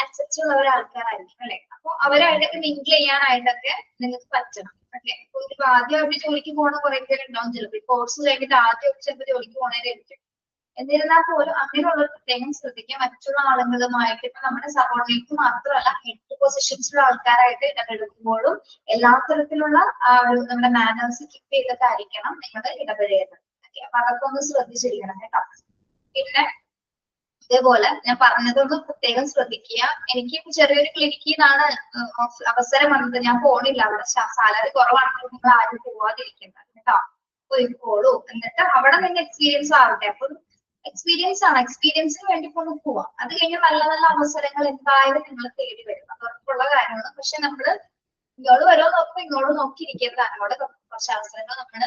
അസറ്റ്സ് ഉള്ള ആൾക്കാരായിരിക്കും അല്ലെ? അപ്പൊ അവരായിട്ടൊക്കെ മിങ്കിൾ ചെയ്യാനായിട്ടൊക്കെ നിങ്ങൾക്ക് പറ്റണം. ഓക്കെ. ഇപ്പൊ ആദ്യം അവർ ജോലിക്ക് പോകുന്ന കുറെ പേരുണ്ടാവും. ചിലപ്പോൾ കോഴ്സ് കഴിഞ്ഞിട്ട് ആദ്യം ചിലപ്പോൾ ജോലിക്ക് പോകുന്നവരായിരിക്കും. എന്നിരുന്നാൽ പോലും അങ്ങനെയുള്ള പ്രത്യേകം ശ്രദ്ധിക്കുക. മറ്റുള്ള ആളുകളുമായിട്ട് ഇപ്പൊ നമ്മുടെ സബോർഡിനേറ്റ് മാത്രമല്ല ഹെഡ് പൊസിഷൻസിലുള്ള ആൾക്കാരായിട്ട് ഇടപെടുമ്പോഴും എല്ലാ തരത്തിലുള്ള നമ്മുടെ മാനേഴ്സ് കീപ്പ് ചെയ്തിട്ടായിരിക്കണം നിങ്ങൾ ഇടപെടേണ്ടത്. ഓക്കെ. അപ്പൊ അതൊക്കെ ഒന്ന് ശ്രദ്ധിച്ചിരിക്കണം കേട്ടോ. പിന്നെ ഇതേപോലെ ഞാൻ പറഞ്ഞതൊന്ന് പ്രത്യേകം ശ്രദ്ധിക്കുക. എനിക്ക് ചെറിയൊരു ക്ലിനിക്കിൽ നിന്നാണ് അവസരം വന്നത്. ഞാൻ പോണില്ല. അവിടെ സാലറി കുറവാണെങ്കിൽ നിങ്ങൾ ആരും പോവാതിരിക്കുന്നത് കേട്ടോ. പോയിക്കോളൂ. എന്നിട്ട് അവിടെ നിന്ന് എക്സ്പീരിയൻസ് ആവട്ടെ. അപ്പൊ എക്സ്പീരിയൻസ് ആണ്. എക്സ്പീരിയൻസിന് വേണ്ടി കൊണ്ട് പോവാം. അത് കഴിഞ്ഞ് നല്ല നല്ല അവസരങ്ങൾ എന്തായാലും നിങ്ങൾ തേടി വരും. അത് ഉറപ്പുള്ള കാര്യമാണ്. പക്ഷെ നമ്മള് ഇങ്ങോട്ട് വരോ നോക്കുമ്പോ ഇങ്ങോട്ട് നോക്കിയിരിക്കുന്നത്. അങ്ങോട്ട് കുറച്ച് അവസരങ്ങൾ നമ്മൾ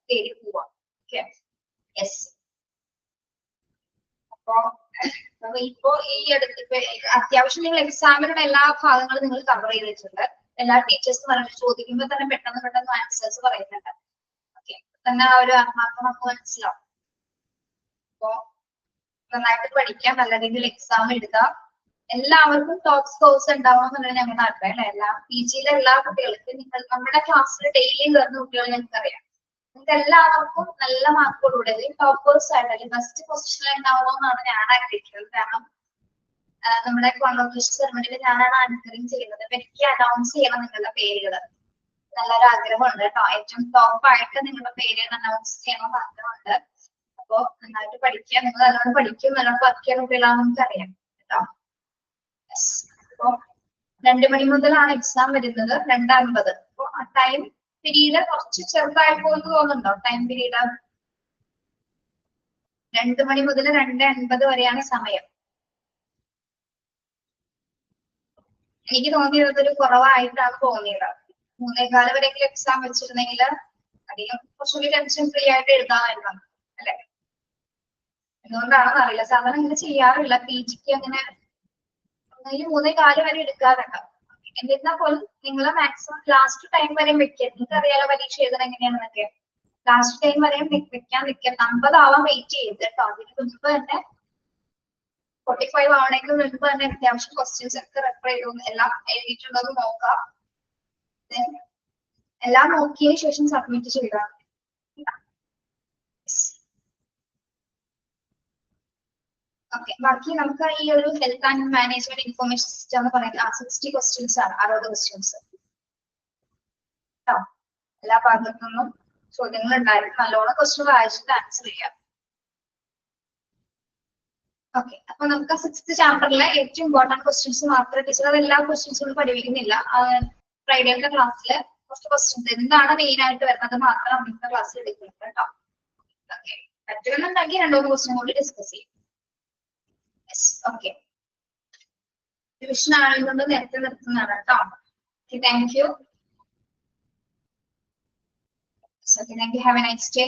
തേടി പോവാം. ഓക്കെ. യെസ്. ഇപ്പൊ ഈ അടുത്ത് അത്യാവശ്യം നിങ്ങൾ എക്സാമിനുള്ള എല്ലാ ഭാഗങ്ങളും നിങ്ങൾ കവർ ചെയ്തിട്ടുണ്ട്. എല്ലാ ടീച്ചേഴ്സ് പറഞ്ഞിട്ട് ചോദിക്കുമ്പോൾ തന്നെ പെട്ടെന്ന് ആൻസേഴ്സ് പറയുന്നുണ്ട്. ഓക്കെ, തന്നെ ആ ഒരു ആത്മാർത്ഥം നമുക്ക് മനസ്സിലാവും. അപ്പോ നന്നായിട്ട് പഠിക്കാം, നല്ല രീതിയിൽ എക്സാം എഴുതാം. എല്ലാവർക്കും ടോപ്പ് സ്കോർസ് ഉണ്ടാവണം എന്നുള്ളത് ഞങ്ങളുടെ ആഗ്രഹം അല്ലെ. എല്ലാ PG-യിലെ എല്ലാ കുട്ടികൾക്കും നിങ്ങൾ നമ്മുടെ ക്ലാസ്സിൽ ഡെയിലി കയറുന്ന കുട്ടികൾ ഞങ്ങൾക്കറിയാം. നിങ്ങൾക്ക് എല്ലാവർക്കും നല്ല മാർക്കോടുകൂടെ ടോപ്പേഴ്സ് ആയിട്ട് അല്ലെങ്കിൽ ബെസ്റ്റ് പൊസിഷനിൽ ഉണ്ടാവണമെന്നാണ് ഞാൻ ആഗ്രഹിക്കുന്നത്. കാരണം നമ്മുടെ കോൺവൊക്കേഷൻ സെറമണിയിൽ ഞാനാണ് ആങ്കറിങ് ചെയ്യുന്നത്. അപ്പൊ എനിക്ക് അനൗൺസ് ചെയ്യണം നിങ്ങളുടെ പേരുകൾ. നല്ലൊരു ആഗ്രഹമുണ്ട് കേട്ടോ. ഏറ്റവും ടോപ്പ് ആയിട്ട് നിങ്ങളുടെ പേര് അനൗൺസ് ചെയ്യണമെന്ന് ആഗ്രഹമുണ്ട്. അപ്പൊ നന്നായിട്ട് പഠിക്കുക. നിങ്ങൾ നല്ലോണം പഠിക്കും, നല്ലോണം വർക്ക് ചെയ്യുന്ന കുട്ടികളാണെന്ന് നമുക്കറിയാം കേട്ടോ. അപ്പൊ 2 മണി മുതലാണ് എക്സാം വരുന്നത്, 2:50. അപ്പൊ ആ ടൈം പീരീഡ് കുറച്ച് ചെറുതായി പോകുന്നു തോന്നുന്നുണ്ടോ? ടൈം പീരീഡ് 2 മണി മുതൽ 2:50 വരെയാണ് സമയം. എനിക്ക് തോന്നിയത് ഒരു കുറവായിട്ടാണ് തോന്നിയത്. 3:15 വരെയെങ്കിലും എക്സാം വെച്ചിരുന്നെങ്കിൽ അധികം കുറച്ചുകൂടി ടെൻഷൻ ഫ്രീ ആയിട്ട് എഴുതാമായിരുന്നു അല്ലെ. എന്തുകൊണ്ടാണെന്ന് അറിയില്ല, സാധാരണ ഇങ്ങനെ ചെയ്യാറില്ല. PG-ക്ക് അങ്ങനെ 3:15 വരെ എടുക്കാറുണ്ട്. എന്നിരുന്നാൽ പോലും നിങ്ങൾ മാക്സിമം ലാസ്റ്റ് ടൈം വരെ വെക്കുക. നിങ്ങൾക്ക് അറിയാലോ പരീക്ഷ എഴുതണം എങ്ങനെയാണെന്നൊക്കെ. ലാസ്റ്റ് ടൈം വരെ വെക്കാൻ നിൽക്കുക. 50 ആവാൻ വെയിറ്റ് ചെയ്ത് കേട്ടോ. അതിന് മുൻപ് തന്നെ 45 ആവണമെങ്കിൽ മുൻപ് തന്നെ അത്യാവശ്യം ക്വസ്റ്റ്യൻസ് ഒക്കെ റെഫർ ചെയ്തു എല്ലാം എഴുതിയിട്ടുള്ളത് നോക്കാം. എല്ലാം നോക്കിയതിനു ശേഷം സബ്മിറ്റ് ചെയ്താൽ ഓക്കെ. ബാക്കി നമുക്ക് ഈ ഒരു health and management information system എന്ന് പറയുന്നത് 60 ക്വസ്റ്റ്യൻസ് ആണ്, 60 ക്വസ്റ്റ്യൻസ് കേട്ടോ. എല്ലാ ഭാഗത്തു നിന്നും ചോദ്യങ്ങൾ ഉണ്ടായിരുന്നു. നല്ലോണം ക്വസ്റ്റ്യൻ വായിച്ചിട്ട് ആൻസർ ചെയ്യാം. ഓക്കെ, അപ്പൊ നമുക്ക് 6th ചാപ്റ്ററിലെ ഏറ്റവും ഇമ്പോർട്ടന്റ് ക്വസ്റ്റ്യൻസ് മാത്രം ടീച്ചർ അത് എല്ലാ ക്വസ്റ്റ്യൻസും പഠിപ്പിക്കുന്നില്ല. ഫ്രൈഡേയുടെ ക്ലാസ്സിൽ കുറച്ച് ക്വസ്റ്റ്യൻസ് എന്താണ് മെയിൻ ആയിട്ട് വരുന്നത് മാത്രം നമുക്ക് ക്ലാസ്സിൽ എടുക്കുന്നുണ്ട് കേട്ടോ. ഓക്കെ, പറ്റുമെന്നുണ്ടെങ്കിൽ 2-3 ക്വസ്റ്റ്യൻ കൂടി ഡിസ്കസ് ചെയ്യും. ഓക്കെ, റിവിഷൻ ആയതുകൊണ്ട് നേരത്തെ നിർത്തുന്നതാണ് കേട്ടോ. Thank you. Have a nice day.